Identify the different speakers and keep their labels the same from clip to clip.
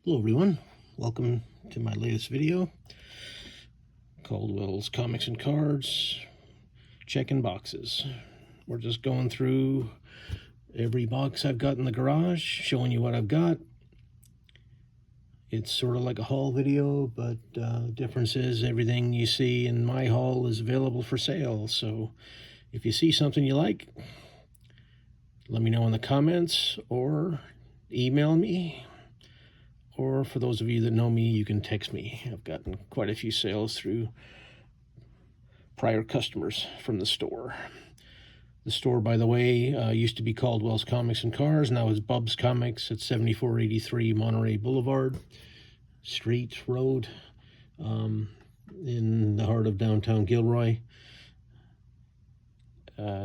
Speaker 1: Hello everyone, welcome to my latest video, Caldwell's Comics and Cards, checking boxes. We're just going through every box I've got in the garage, showing you what I've got. It's sort of like a haul video, but difference is everything you see in my haul is available for sale. So if you see something you like, let me know in the comments or email me. Or for those of you that know me, you can text me. I've gotten quite a few sales through prior customers from the store. The store, by the way, used to be Caldwell's Comics and Cars. Now it's Bub's Comics at 7483 Monterey Boulevard, Street Road, in the heart of downtown Gilroy.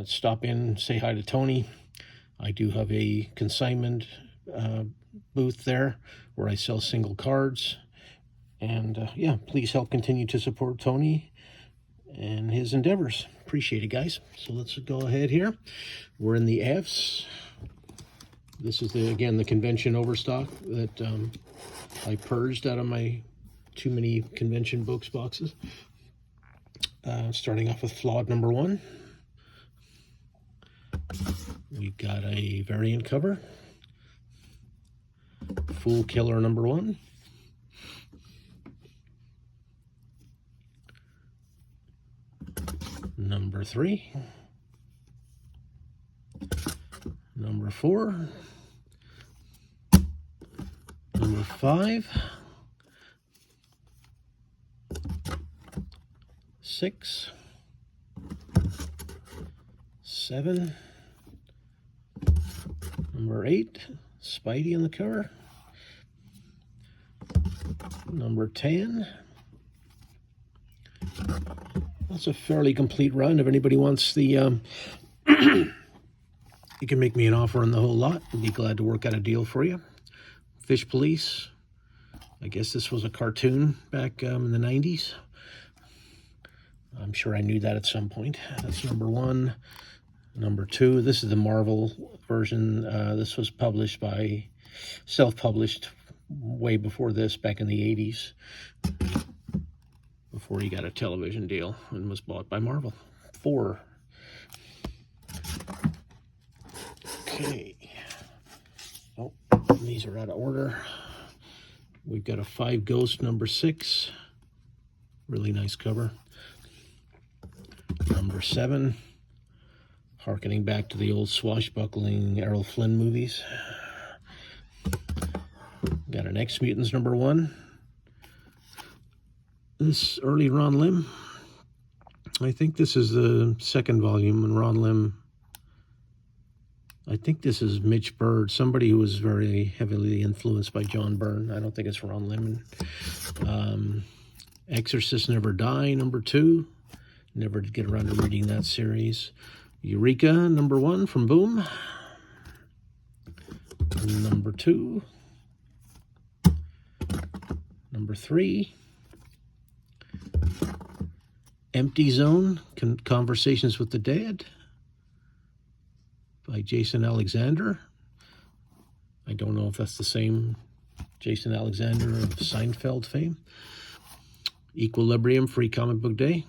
Speaker 1: Stop in, say hi to Tony. I do have a consignment booth there where I sell single cards, and yeah, please help continue to support Tony and his endeavors. Appreciate it, guys. So let's go ahead here. We're in the F's. This is again the convention overstock that I purged out of my too many convention books boxes. Starting off with flawed number 1. We've got a variant cover. Fool Killer number 1. Number 3. Number 4. Number 5. 6. 7. Number 8. Spidey on the cover. Number 10. That's a fairly complete run. If anybody wants the, you can make me an offer on the whole lot. I'd be glad to work out a deal for you. Fish Police. I guess this was a cartoon back in the 90s. I'm sure I knew that at some point. That's number 1. Number 2, this is the Marvel version. This was published by, self-published way before this, back in the 80s. Before he got a television deal and was bought by Marvel. 4. Okay. Oh, these are out of order. We've got a 5 Ghost number 6. Really nice cover. Number 7. Harkening back to the old swashbuckling Errol Flynn movies. Got an X-Mutants number 1. This early Ron Lim. I think this is the 2nd volume, and Ron Lim, I think this is Mitch Bird, somebody who was very heavily influenced by John Byrne. I don't think it's Ron Lim. Exorcist Never Die, number 2. Never did get around to reading that series. Eureka, number 1 from Boom. Number 2. Number 3. Empty Zone, Conversations with the Dead by Jason Alexander. I don't know if that's the same Jason Alexander of Seinfeld fame. Equilibrium, Free Comic Book Day.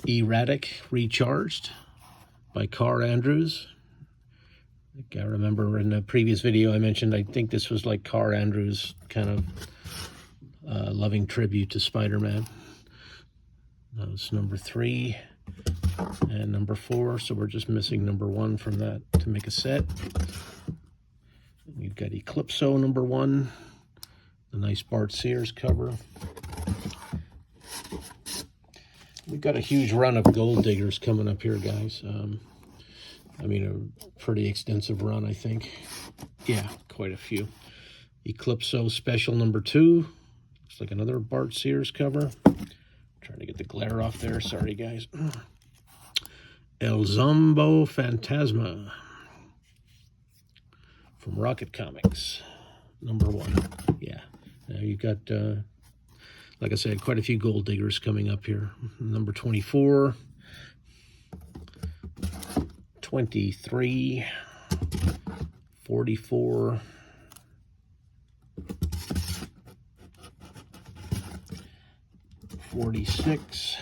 Speaker 1: Erratic, Recharged by Carr Andrews. I remember in a previous video I mentioned, I think this was like Carr Andrews' kind of loving tribute to Spider-Man. That was number 3 and number 4, so we're just missing number 1 from that to make a set. We've got Eclipso number 1, the nice Bart Sears cover. We've got a huge run of Gold Diggers coming up here, guys. I mean, a pretty extensive run, I think. Yeah, quite a few. Eclipso Special number 2. Looks like another Bart Sears cover. Trying to get the glare off there. Sorry, guys. El Zombo Fantasma from Rocket Comics, number 1. Yeah. Now you've got, like I said, quite a few Gold Diggers coming up here. Number 24. 23. 44, 46,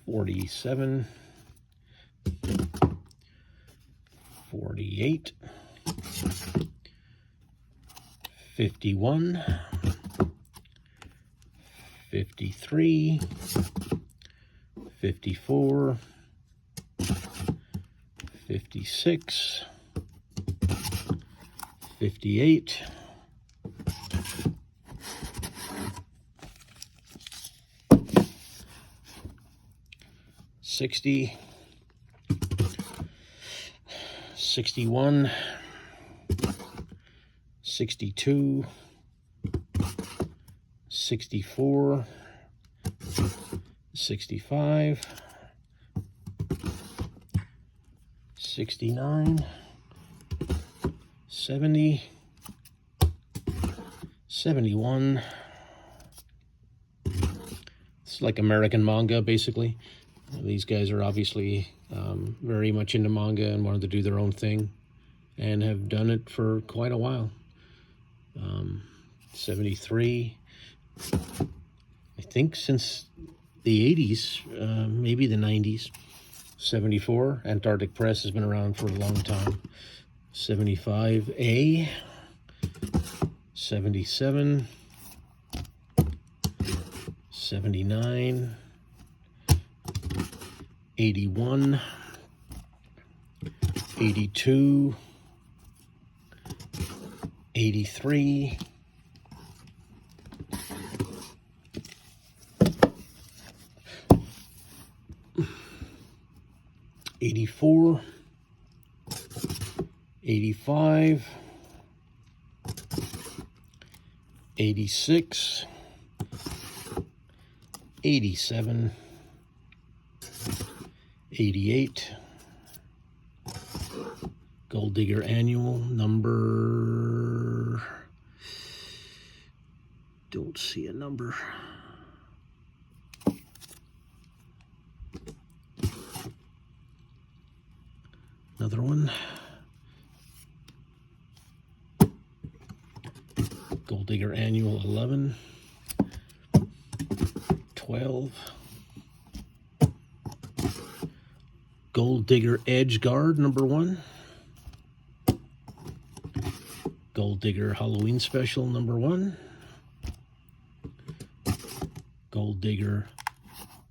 Speaker 1: 47, 48, 51, 53, 54, 56, 58, 60, 61, 62, 64, 65, 69, 70, 71. It's like American manga, basically. These guys are obviously very much into manga and wanted to do their own thing, and have done it for quite a while. 73, I think since the 80s, maybe the 90s. 74, Antarctic Press has been around for a long time. 75A, 77, 79, 81, 82, 83, 84, 85, 86, 87, 88, Gold Digger Annual number, don't see a number. Another one. Gold Digger Annual 11, 12. Gold Digger Edge Guard number 1. Gold Digger Halloween Special number 1. Gold Digger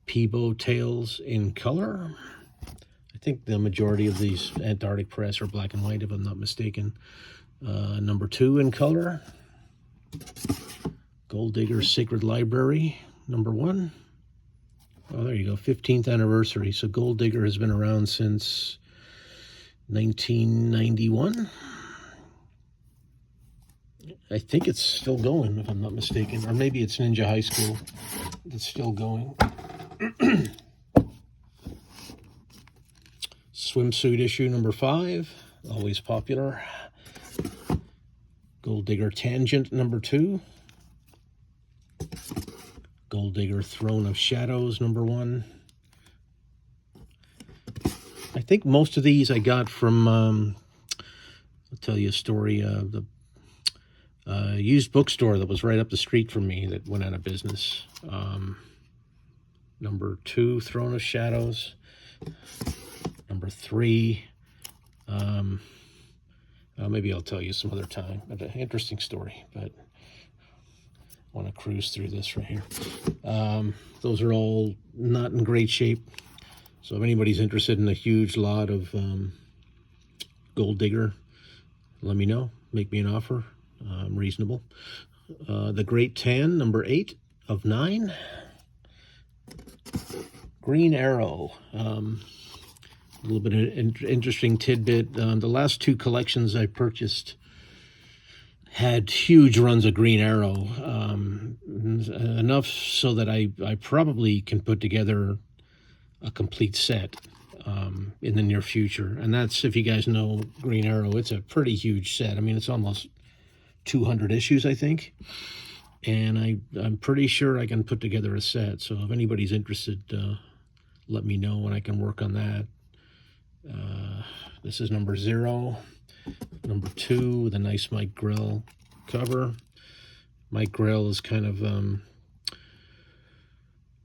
Speaker 1: Peebo Tales in color. I think the majority of these Antarctic Press are black and white, if I'm not mistaken. Number 2 in color. Gold Digger Sacred Library, number 1. Oh, there you go, 15th anniversary. So Gold Digger has been around since 1991. I think it's still going, if I'm not mistaken. Or maybe it's Ninja High School that's still going. Swimsuit issue number 5, always popular. Gold Digger Tangent number 2. Gold Digger Throne of Shadows number 1. I think most of these I got from, I'll tell you a story, the used bookstore that was right up the street from me that went out of business. Number 2, Throne of Shadows. Number 3, maybe I'll tell you some other time. But an interesting story, but I want to cruise through this right here. Those are all not in great shape. So if anybody's interested in a huge lot of Gold Digger, let me know. Make me an offer. I'm reasonable. The Great Tan, number 8 of 9. Green Arrow. A little bit of interesting tidbit. The last 2 collections I purchased had huge runs of Green Arrow. Enough so that I probably can put together a complete set in the near future. And that's, if you guys know Green Arrow, it's a pretty huge set. I mean, it's almost 200 issues, I think. And I'm pretty sure I can put together a set. So if anybody's interested, let me know and I can work on that. This is number 0. Number 2 with a nice Mike Grell cover. Mike Grell is kind of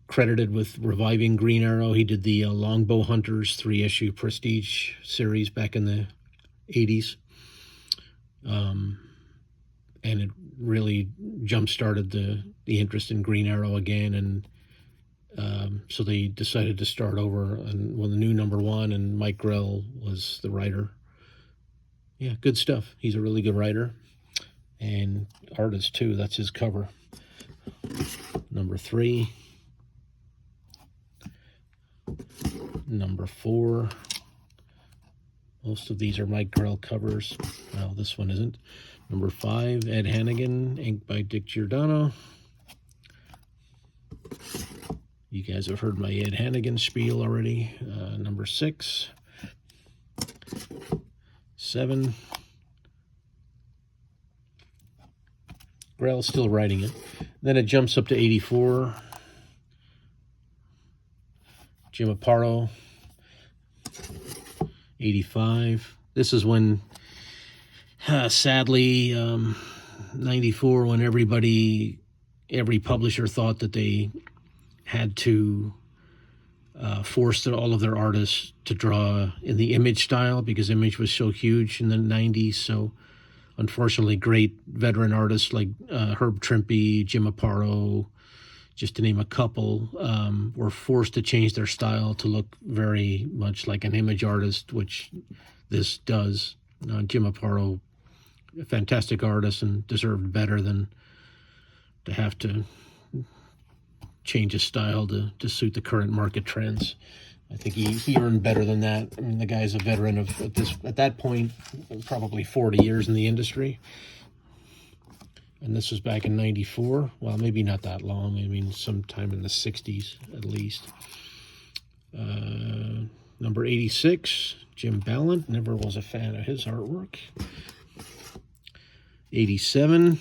Speaker 1: credited with reviving Green Arrow. He did the Longbow Hunters 3-issue Prestige series back in the 80s. And it really jump-started the interest in Green Arrow again, and so they decided to start over with a new #1, and Mike Grell was the writer. Yeah, good stuff. He's a really good writer and artist too. That's his cover. #3. #4. Most of these are Mike Grell covers. Well, this one isn't. #5, Ed Hannigan, inked by Dick Giordano. You guys have heard my Ed Hannigan spiel already. #6. 7. Grell's still writing it. Then it jumps up to 84. Jim Aparo. 85. This is when, sadly, 94, when every publisher thought that they had to force all of their artists to draw in the Image style, because Image was so huge in the 90s. So unfortunately, great veteran artists like Herb Trimpe, Jim Aparo, just to name a couple, were forced to change their style to look very much like an Image artist, which this does. Jim Aparo, a fantastic artist, and deserved better than to have to change his style to suit the current market trends. I think he earned better than that. I mean, the guy's a veteran of at that point, probably 40 years in the industry. And this was back in 94. Well, maybe not that long. I mean, sometime in the 60s at least. #86, Jim Ballant. Never was a fan of his artwork. 87.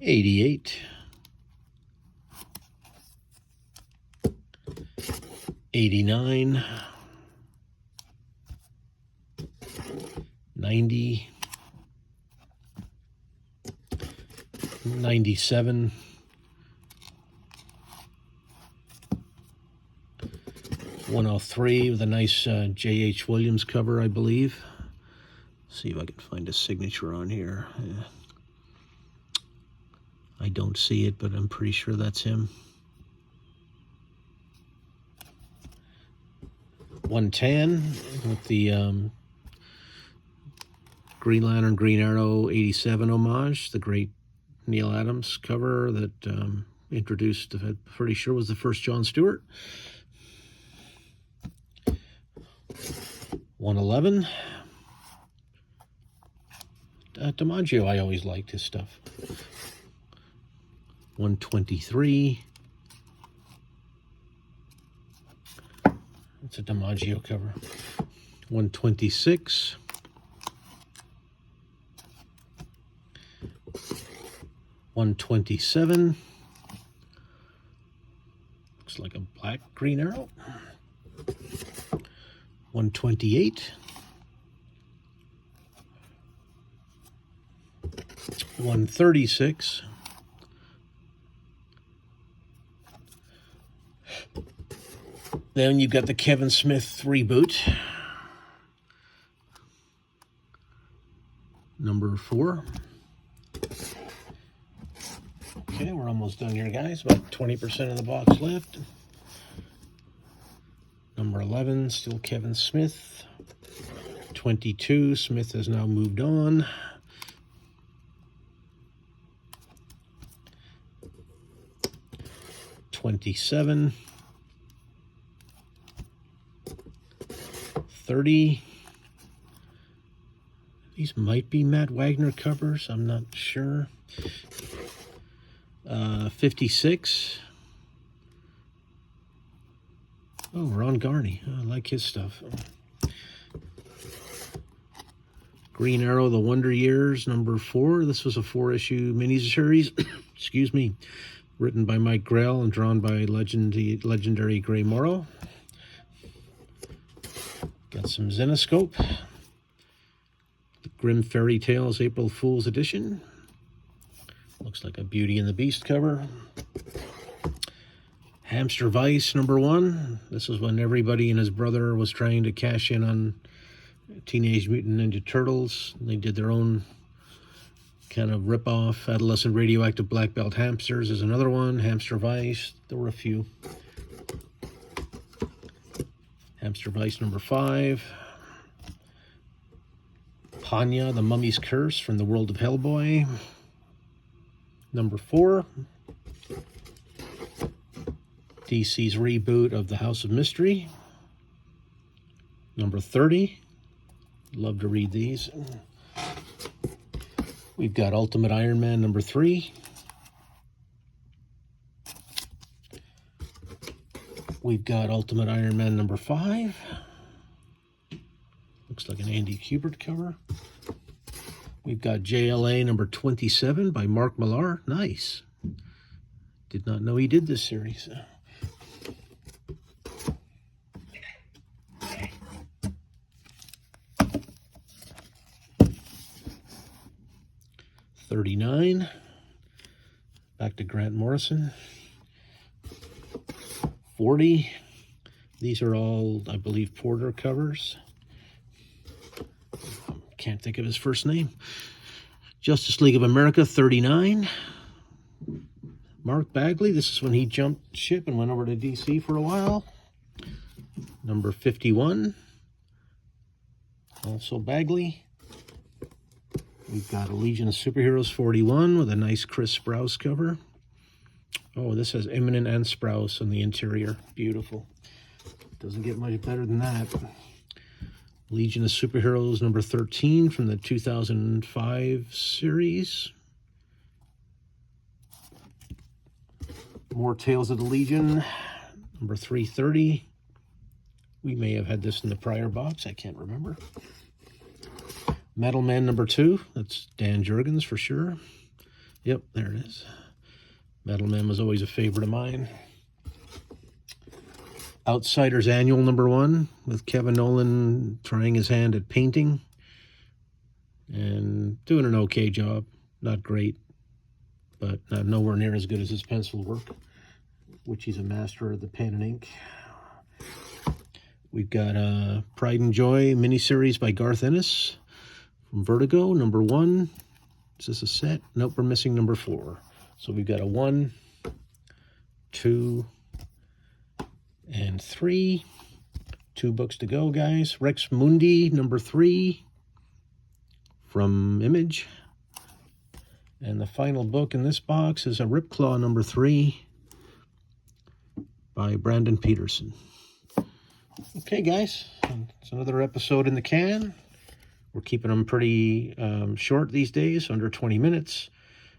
Speaker 1: 88. 89. 90. 97. 103 with a nice J.H. Williams cover, I believe. See if I can find a signature on here. Yeah. I don't see it, but I'm pretty sure that's him. 110 with the Green Lantern, Green Arrow 87 homage, the great Neil Adams cover that introduced, I'm pretty sure was the first John Stewart. 111. DiMaggio, I always liked his stuff. 123. It's a DiMaggio cover. 126. 127. Looks like a black Green Arrow. 128. 136. Then you've got the Kevin Smith reboot. #4. Okay, we're almost done here, guys. About 20% of the box left. #11, still Kevin Smith. 22, Smith has now moved on. 27. 30. These might be Matt Wagner covers, I'm not sure. 56. Oh, Ron Garney. I like his stuff. Green Arrow, The Wonder Years, #4. This was a 4-issue miniseries. Excuse me. Written by Mike Grell and drawn by legendary Gray Morrow. Got some Zenescope. Grimm Fairy Tales April Fool's Edition. Looks like a Beauty and the Beast cover. Hamster Vice #1. This is when everybody and his brother was trying to cash in on Teenage Mutant Ninja Turtles. They did their own kind of rip-off. Adolescent Radioactive Black Belt Hamsters is another one. Hamster Vice. There were a few. Hamster Vice #5. Panya, the Mummy's Curse from the World of Hellboy. #4. DC's reboot of the House of Mystery. #30. Love to read these. We've got Ultimate Iron Man #3. We've got Ultimate Iron Man #5. Looks like an Andy Kubert cover. We've got JLA #27 by Mark Millar. Nice. Did not know he did this series. 39. Back to Grant Morrison. 40. These are all, I believe, Porter covers. Can't think of his first name. Justice League of America 39. Mark Bagley. This is when he jumped ship and went over to DC for a while. #51. Also Bagley. We've got a Legion of Superheroes 41 with a nice Chris Sprouse cover. Oh, this has Imminent and Sprouse on the interior. Beautiful. Doesn't get much better than that. Legion of Superheroes #13 from the 2005 series. More Tales of the Legion. #330. We may have had this in the prior box. I can't remember. Metal Man #2. That's Dan Jurgens for sure. Yep, there it is. Metal Man was always a favorite of mine. Outsiders Annual #1 with Kevin Nolan trying his hand at painting and doing an okay job. Not great, but not nowhere near as good as his pencil work, which he's a master of the pen and ink. We've got Pride and Joy miniseries by Garth Ennis from Vertigo #1. Is this a set? Nope, we're missing #4. So we've got a 1, 2, and 3. 2 books to go, guys. Rex Mundi #3 from Image. And the final book in this box is a Ripclaw #3 by Brandon Peterson. Okay, guys, it's another episode in the can. We're keeping them pretty short these days, under 20 minutes.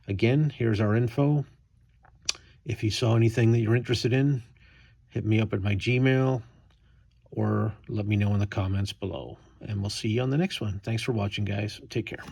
Speaker 1: Again, here's our info. If you saw anything that you're interested in, hit me up at my Gmail or let me know in the comments below. And we'll see you on the next one. Thanks for watching, guys. Take care.